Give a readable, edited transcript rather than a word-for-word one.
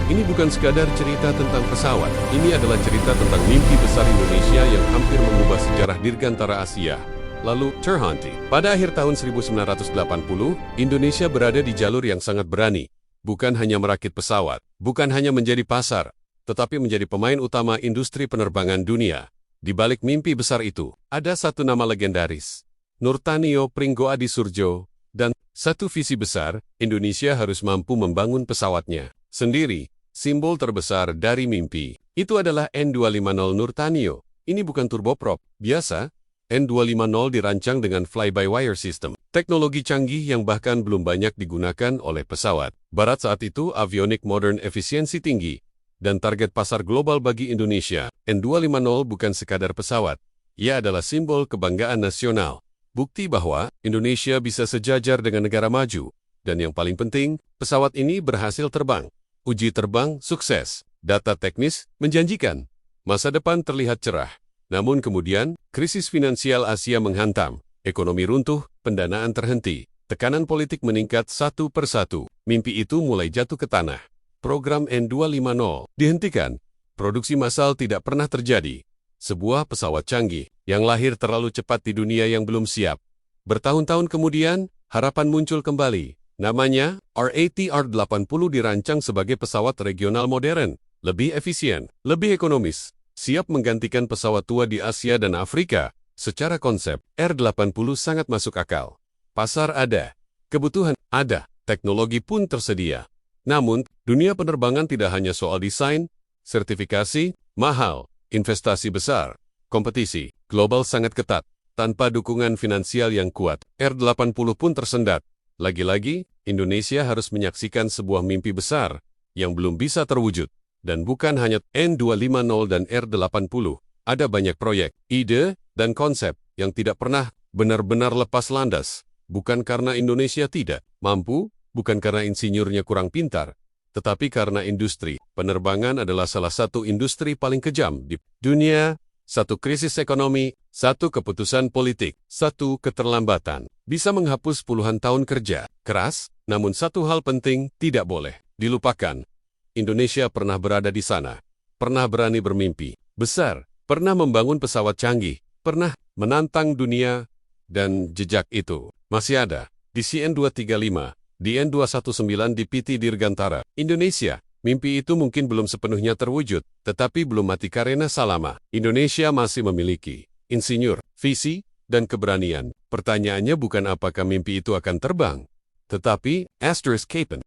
Ini bukan sekadar cerita tentang pesawat. Ini adalah cerita tentang mimpi besar Indonesia yang hampir mengubah sejarah dirgantara Asia. Lalu, terhenti. Pada akhir tahun 1980, Indonesia berada di jalur yang sangat berani. Bukan hanya merakit pesawat, bukan hanya menjadi pasar, tetapi menjadi pemain utama industri penerbangan dunia. Di balik mimpi besar itu, ada satu nama legendaris, Nurtanio Pringgo Adi Surjo, dan satu visi besar, Indonesia harus mampu membangun pesawatnya sendiri. Simbol terbesar dari mimpi itu adalah N250 Nurtanio. Ini bukan turboprop biasa. N250 dirancang dengan fly-by-wire system, teknologi canggih yang bahkan belum banyak digunakan oleh pesawat barat saat itu. Avionik modern, efisiensi tinggi, dan target pasar global bagi Indonesia. N250 bukan sekadar pesawat, ia adalah simbol kebanggaan nasional, bukti bahwa Indonesia bisa sejajar dengan negara maju. Dan yang paling penting, pesawat ini berhasil terbang. Uji terbang sukses, data teknis menjanjikan, masa depan terlihat cerah. Namun kemudian, krisis finansial Asia menghantam, ekonomi runtuh, pendanaan terhenti, tekanan politik meningkat satu persatu. Mimpi itu mulai jatuh ke tanah. Program N250 dihentikan, produksi massal tidak pernah terjadi. Sebuah pesawat canggih yang lahir terlalu cepat di dunia yang belum siap. Bertahun-tahun kemudian, harapan muncul kembali. Namanya, RATR-80 dirancang sebagai pesawat regional modern, lebih efisien, lebih ekonomis, siap menggantikan pesawat tua di Asia dan Afrika. Secara konsep, R80 sangat masuk akal. Pasar ada, kebutuhan ada, teknologi pun tersedia. Namun, dunia penerbangan tidak hanya soal desain, sertifikasi, mahal, investasi besar, kompetisi global sangat ketat. Tanpa dukungan finansial yang kuat, R80 pun tersendat. Lagi-lagi, Indonesia harus menyaksikan sebuah mimpi besar yang belum bisa terwujud. Dan bukan hanya N250 dan R80, ada banyak proyek, ide, dan konsep yang tidak pernah benar-benar lepas landas. Bukan karena Indonesia tidak mampu, bukan karena insinyurnya kurang pintar, tetapi karena industri penerbangan adalah salah satu industri paling kejam di dunia. Satu krisis ekonomi, satu keputusan politik, satu keterlambatan bisa menghapus puluhan tahun kerja keras. Namun satu hal penting tidak boleh dilupakan. Indonesia pernah berada di sana, pernah berani bermimpi besar, pernah membangun pesawat canggih, pernah menantang dunia, dan jejak itu masih ada di CN235, di N219, di PT Dirgantara, Indonesia. Mimpi itu mungkin belum sepenuhnya terwujud, tetapi belum mati karena salama. Indonesia masih memiliki insinyur, visi, dan keberanian. Pertanyaannya bukan apakah mimpi itu akan terbang, tetapi kapan.